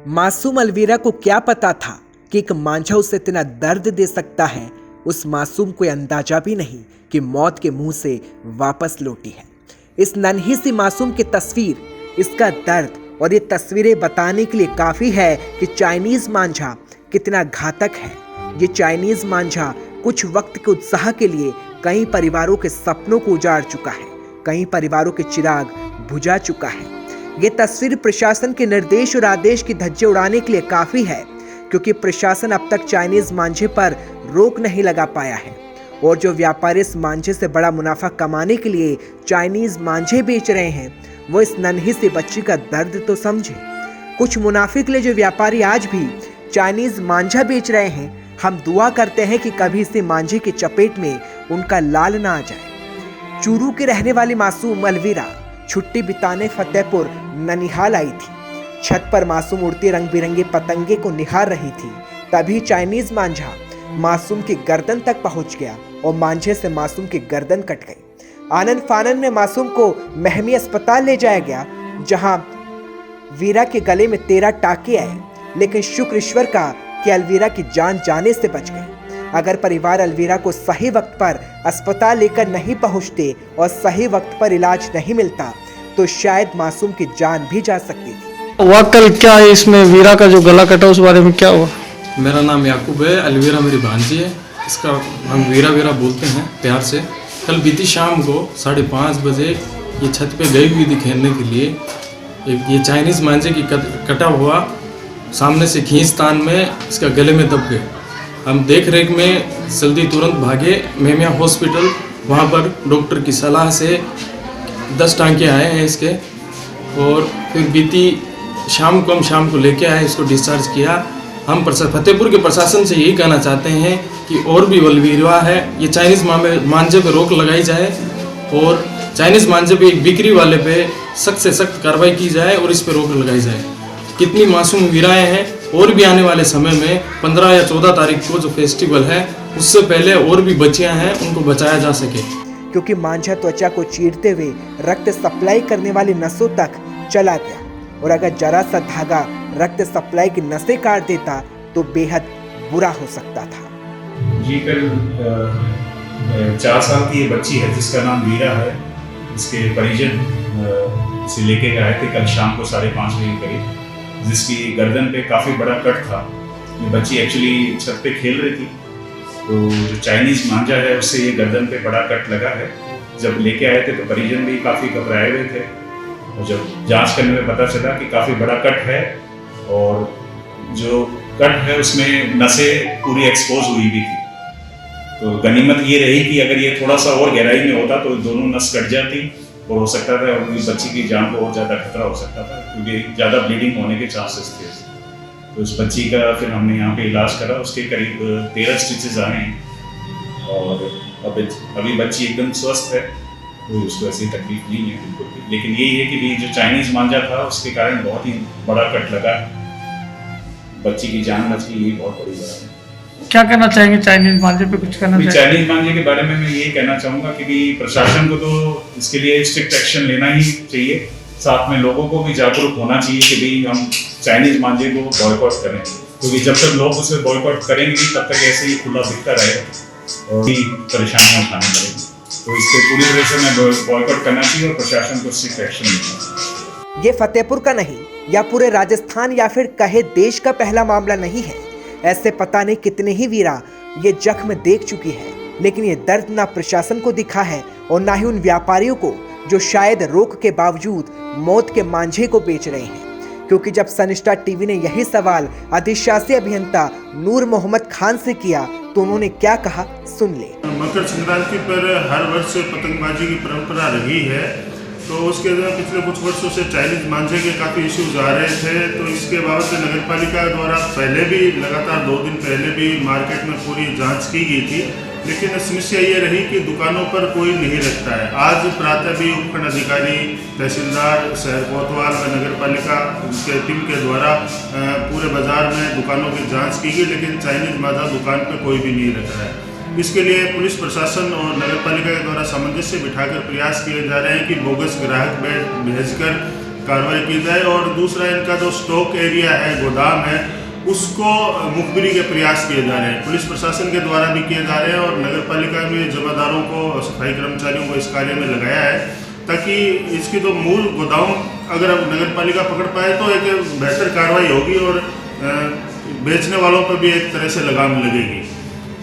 मासूम अलवीरा को क्या पता था कि एक मांझा उसे इतना दर्द दे सकता है। उस मासूम को अंदाजा भी नहीं कि मौत के मुंह से वापस लौटी है। इस नन्ही सी मासूम की तस्वीर, इसका दर्द और ये तस्वीरें बताने के लिए काफ़ी है कि चाइनीज मांझा कितना घातक है। ये चाइनीज मांझा कुछ वक्त के उत्साह के लिए कई परिवारों के सपनों को उजाड़ चुका है, कई परिवारों के चिराग बुझा चुका है। ये तस्वीर प्रशासन के निर्देश और आदेश की धज्जे उड़ाने के लिए काफ़ी है, क्योंकि प्रशासन अब तक चाइनीज मांझे पर रोक नहीं लगा पाया है। और जो व्यापारी इस मांझे से बड़ा मुनाफा कमाने के लिए चाइनीज मांझे बेच रहे हैं, वो इस नन्ही सी बच्ची का दर्द तो समझे। कुछ मुनाफे के लिए जो व्यापारी आज भी चाइनीज मांझा बेच रहे हैं, हम दुआ करते हैं कि कभी इसी मांझे की चपेट में उनका लाल ना आ जाए। चूरू के रहने वाली मासूम अलवीरा छुट्टी बिताने फतेहपुर ननिहाल आई थी। छत पर मासूम उड़ती रंग बिरंगे पतंगे को निहार रही थी। तभी चाइनीज मांझा मासूम की गर्दन तक पहुंच गया और मांझे से मासूम की गर्दन कट गई। आनंद फानन में मासूम को महमी अस्पताल ले जाया गया, जहां वीरा के गले में 13 टाके आए, लेकिन शुक्र ईश्वर का कि अलवीरा की जान जाने से बच गई। अगर परिवार अलवीरा को सही वक्त पर अस्पताल लेकर नहीं पहुंचते और सही वक्त पर इलाज नहीं मिलता, तो शायद मासूम की जान भी जा सकती थी। वाकई क्या है इसमें वीरा का जो गला कटा, उस बारे में क्या हुआ? मेरा नाम याकूब है, अलवीरा मेरी भांजी है। इसका हम वीरा वीरा बोलते हैं प्यार से। कल बीती शाम को 5:30 बजे ये छत पे गई हुई थी खेलने के लिए। ये चाइनीज़ मांझे की कटा हुआ सामने से खींचतान में इसका गले में दब गए। हम देख रेख में जल्दी तुरंत भागे मेमिया हॉस्पिटल। वहाँ पर डॉक्टर की सलाह से 10 टांके आए हैं इसके, और फिर बीती शाम को लेके आए, इसको डिस्चार्ज किया। हम फतेहपुर के प्रशासन से यही कहना चाहते हैं कि और भी अलवीरा है, ये चाइनीज़ मांझे पे रोक लगाई जाए और चाइनीज़ मांझे पे एक बिक्री वाले पे सख्त से सख्त कार्रवाई की जाए और इस पे रोक लगाई जाए। कितनी मासूम वीराएँ हैं, और भी आने वाले समय में 15 या 14 तारीख को जो फेस्टिवल है, उससे पहले और भी बच्चियाँ हैं, उनको बचाया जा सके। क्योंकि मांझा त्वचा को चीरते हुए रक्त सप्लाई करने वाली नसों तक चला गया, और अगर जरा सा धागा रक्त सप्लाई की नसें काट देता तो बेहद बुरा हो सकता था। जी, कल 4 साल की ये बच्ची है जिसका नाम वीरा है। इसके परिजन इसे लेके आए थे कल शाम को 5:30 बजे करीब, जिसकी गर्दन पे काफ़ी बड़ा कट था। ये बच्ची एक्चुअली छत पे खेल रही थी, तो जो चाइनीज़ मांझा है उससे ये गर्दन पे बड़ा कट लगा है। जब लेके आए थे तो परिजन भी काफ़ी घबराए हुए थे, और जब जांच करने में पता चला कि काफ़ी बड़ा कट है, और जो कट है उसमें नसें पूरी एक्सपोज हुई भी थी। तो गनीमत ये रही कि अगर ये थोड़ा सा और गहराई में होता तो दोनों नस कट जाती, और हो सकता था उनकी बच्ची की जान को और ज़्यादा खतरा हो सकता था, क्योंकि ज़्यादा ब्लीडिंग होने के चांसेस थे। तो उस बच्ची का फिर हमने यहाँ पे इलाज करा। उसके करीब 13 स्टिचेस आए हैं, और अभी बच्ची एकदम स्वस्थ है, कोई उसको ऐसी तकलीफ नहीं है बिल्कुल भी। लेकिन यही है कि जो चाइनीज़ मांझा था उसके कारण बहुत ही बड़ा कट लगा, बच्ची की जान बच गई, यही बहुत बड़ी बात है। क्या कहना चाहेंगे चाइनीज मांझे पे? कुछ कहना चाहिए? चाइनीज मांझे के बारे में मैं ये कहना चाहूँगा कि प्रशासन को तो इसके लिए स्ट्रिक्ट एक्शन लेना ही चाहिए। साथ में लोगों को भी जागरूक होना चाहिए कि भाई हम चाइनीज मांझे को बॉयकॉट करें, क्योंकि जब तक लोग उसे बॉयकॉट करेंगे तब तक ऐसे ही खुला दिखता रहेगा और भी परेशानियाँ उठानी पड़ेगी। तो इससे पूरी तरह से हमें बॉयकॉट करना चाहिए और प्रशासन को स्ट्रिक्ट एक्शन लेना चाहिए। ये फतेहपुर का नहीं, या पूरे राजस्थान या फिर कहे देश का पहला मामला नहीं है। ऐसे पता नहीं कितने ही वीरा ये जख्म देख चुकी है, लेकिन ये दर्द ना प्रशासन को दिखा है और ना ही उन व्यापारियों को जो शायद रोक के बावजूद मौत के मांझे को बेच रहे हैं। क्योंकि जब सनस्टार टीवी ने यही सवाल अधिशासी अभियंता नूर मोहम्मद खान से किया, तो उन्होंने क्या कहा, सुन ले। मकर संक्रांति पर हर वर्ष पतंगबाजी की परंपरा रही है, तो उसके पिछले कुछ वर्षों से चाइनीज मांझे के काफ़ी इश्यूज आ रहे थे। तो इसके बाबत नगर पालिका द्वारा पहले भी लगातार 2 दिन पहले भी मार्केट में पूरी जांच की गई थी, लेकिन समस्या ये रही कि दुकानों पर कोई नहीं रखता है। आज प्रातः भी उपखंड अधिकारी, तहसीलदार, शहर कोतवाल व नगर पालिका के टीम के द्वारा पूरे बाजार में दुकानों की जाँच की गई, लेकिन चाइनीज मांझा दुकान पर कोई भी नहीं रख रहा है। इसके लिए पुलिस प्रशासन और नगर पालिका के द्वारा सामंजस्य बिठाकर प्रयास किए जा रहे हैं कि बोगस ग्राहक भेजकर कार्रवाई की जाए। और दूसरा, इनका जो स्टॉक एरिया है, गोदाम है, उसको मुखबिरी के प्रयास किए जा रहे हैं, पुलिस प्रशासन के द्वारा भी किए जा रहे हैं। और नगर पालिका में जमादारों को, सफाई कर्मचारियों को इस कार्य में लगाया है, ताकि इसकी जो मूल गोदाम अगर अब नगर पालिका पकड़ पाए तो एक बेहतर कार्रवाई होगी और बेचने वालों पर भी एक तरह से लगाम लगेगी।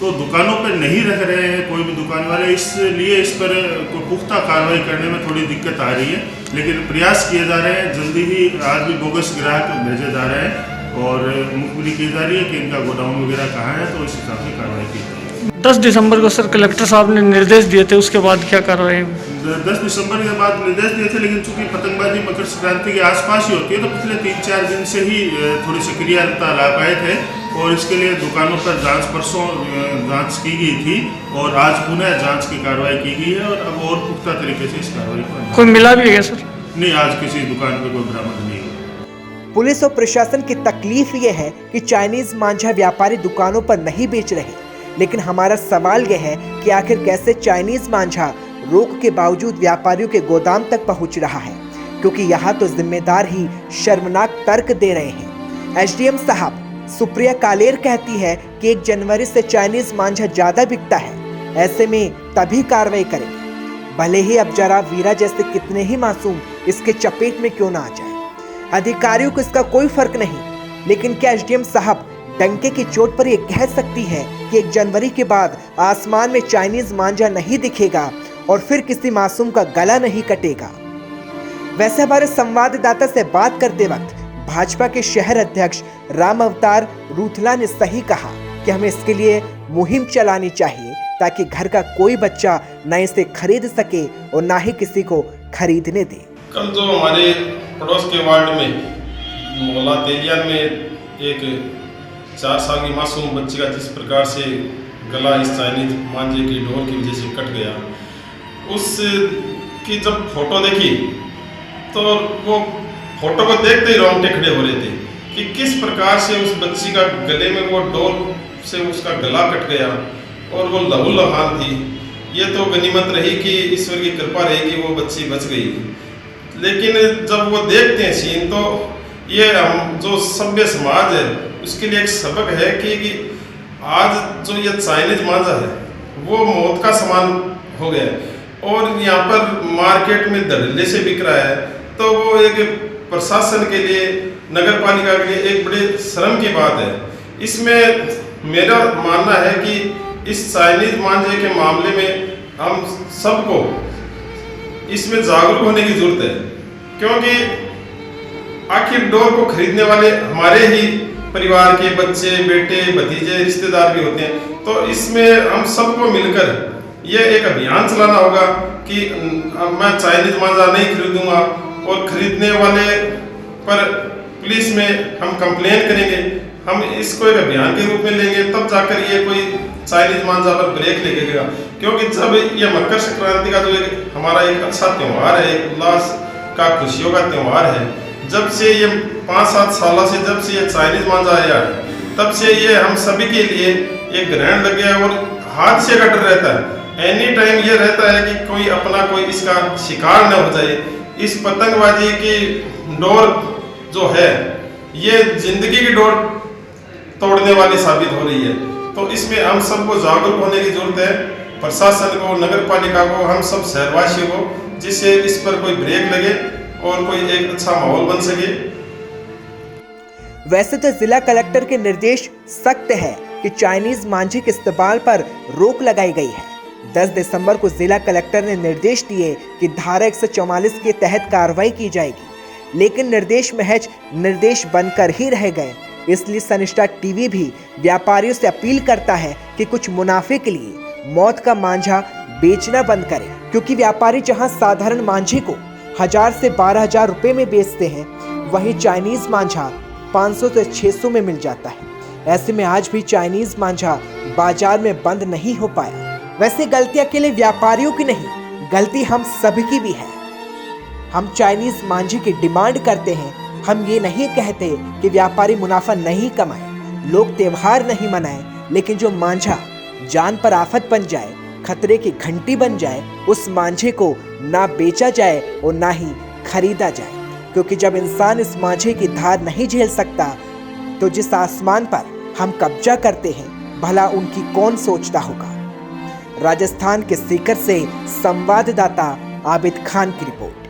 तो दुकानों पर नहीं रख रहे हैं कोई भी दुकान वाले, इसलिए इस पर पुख्ता कार्रवाई करने में थोड़ी दिक्कत आ रही है, लेकिन प्रयास किए जा रहे हैं। जल्दी ही आज भी बोगस ग्राहक भेजे जा रहे हैं और मुखबिरी की जा रही है कि इनका गोडाउन वगैरह कहाँ है, तो इस हिसाब से कार्रवाई की जाएगी। 10 दिसंबर को सर कलेक्टर साहब ने निर्देश दिए थे, उसके बाद क्या कार्रवाई? 10 दिसंबर के बाद निर्देश दिए थे, लेकिन चूंकि पतंगबाजी मकर संक्रांति के आसपास ही होती है, तो पिछले 3-4 दिन से ही थोड़ी सक्रियता ला पाए थे। और इसके लिए दुकानों पर परसों जांच की गई थी और आज पुनः जांच की कार्रवाई की गई है और अब और पुख्ता तरीके से इस कार्रवाई को कोई मिला भी है सर? नहीं, आज किसी दुकान पर कोई बरामद नहीं हुआ। पुलिस और प्रशासन की तकलीफ ये है कि चाइनीज मांझा व्यापारी दुकानों पर नहीं बेच रहे, लेकिन हमारा सवाल यह है कि आखिर कैसे चाइनीज मांझा रोक के बावजूद व्यापारियों के गोदाम तक पहुंच रहा है, क्योंकि यहाँ तो जिम्मेदार ही शर्मनाक तर्क दे रहे हैं। एसडीएम साहब सुप्रिया कालेर कहती है कि 1 जनवरी से चाइनीज मांझा ज्यादा बिकता है, ऐसे में तभी कार्रवाई करेंगे, भले ही अब जरा वीरा जैसे कितने ही मासूम इसके चपेट में क्यों ना आ जाए। अधिकारियों को इसका कोई फर्क नहीं, लेकिन क्या एसडीएम साहब डंके की चोट पर यह कह सकती है कि 1 जनवरी के बाद आसमान में चाइनीज मांझा नहीं दिखेगा और फिर किसी मासूम का गला नहीं कटेगा? वैसे हमारे संवाददाता से बात करते वक्त भाजपा के शहर अध्यक्ष राम अवतार रूथला ने सही कहा कि हमें इसके लिए मुहिम चलानी चाहिए, ताकि घर का कोई बच्चा न इसे खरीद सके और ना ही किसी को खरीदने दे। कल जो हमारे पड़ोस के वार्ड में मोहल्ला तेलियान में एक 4 साल की मासूम बच्ची का जिस प्रकार से गला इस चाइनीज मांझे की डोर की वजह से कट गया, उसकी जब फोटो देखी तो वो फोटो को देखते ही रोंगटे खड़े हो रहे थे कि किस प्रकार से उस बच्ची का गले में वो डोर से उसका गला कट गया और वो लहूलुहान थी। ये तो गनीमत रही कि ईश्वर की कृपा रही कि वो बच्ची बच गई। लेकिन जब वो देखते हैं सीन, तो ये हम जो सभ्य समाज है उसके लिए एक सबक है कि आज जो ये चाइनीज मांझा है वो मौत का समान हो गया और यहाँ पर मार्केट में धड़ल्ले से बिक रहा है। तो वो एक प्रशासन के लिए, नगर पालिका के लिए एक बड़े शर्म की बात है। इसमें मेरा मानना है कि इस चाइनीज मांझे के मामले में हम सबको इसमें जागरूक होने की जरूरत है, क्योंकि आखिर डोर को खरीदने वाले हमारे ही परिवार के बच्चे, बेटे, भतीजे, रिश्तेदार भी होते हैं। तो इसमें हम सबको मिलकर ये एक अभियान चलाना होगा कि मैं चाइनीज मांझा नहीं खरीदूंगा और खरीदने वाले पर पुलिस में हम कंप्लेन करेंगे। हम इसको एक अभियान के रूप में लेंगे, तब जाकर ये कोई चाइनीज मांझा पर ब्रेक लगेगा। क्योंकि जब ये मकर संक्रांति का जो एक हमारा एक अच्छा त्यौहार है, एक उल्लास का, खुशियों का त्यौहार है, जब से ये 5-7 सालों से जब से ये चाइनीज मांझा आया तब से ये हम सभी के लिए एक ग्रहण लग गया और हादसे का डर रहता है। एनी टाइम ये रहता है कि कोई अपना कोई इसका शिकार न हो जाए। इस पतंगबाजी की डोर जो है ये जिंदगी की डोर तोड़ने वाली साबित हो रही है। तो इसमें हम सबको जागरूक होने की जरूरत है, प्रशासन को, नगर पालिका को, हम सब शहरवासियों को, जिससे इस पर कोई ब्रेक लगे और कोई एक अच्छा माहौल बन सके। वैसे तो जिला कलेक्टर के निर्देश सख्त है कि चाइनीज मांझे के इस्तेमाल पर रोक लगाई गई है। 10 दिसंबर को जिला कलेक्टर ने निर्देश दिए कि धारा 144 के तहत कार्रवाई की जाएगी, लेकिन निर्देश महज निर्देश बनकर ही रह गए। इसलिए सनिष्ठा टीवी भी व्यापारियों से अपील करता है कि कुछ मुनाफे के लिए मौत का मांझा बेचना बंद करें, क्योंकि व्यापारी जहां साधारण मांझे को 1000 से 12,000 रुपए में बेचते हैं, वहीं चाइनीज मांझा 500 से 600 में मिल जाता है। ऐसे में आज भी चाइनीज मांझा बाजार में बंद नहीं हो पाया। वैसे गलती अकेले व्यापारियों की नहीं, गलती हम सभी की भी है। हम चाइनीज मांझे की डिमांड करते हैं। हम ये नहीं कहते कि व्यापारी मुनाफा नहीं कमाए, लोग त्योहार नहीं मनाए, लेकिन जो मांझा जान पर आफत बन जाए, खतरे की घंटी बन जाए, उस मांझे को ना बेचा जाए और ना ही खरीदा जाए। क्योंकि जब इंसान इस मांझे की धार नहीं झेल सकता तो जिस आसमान पर हम कब्जा करते हैं भला उनकी कौन सोचता होगा। राजस्थान के सीकर से संवाददाता आबिद खान की रिपोर्ट।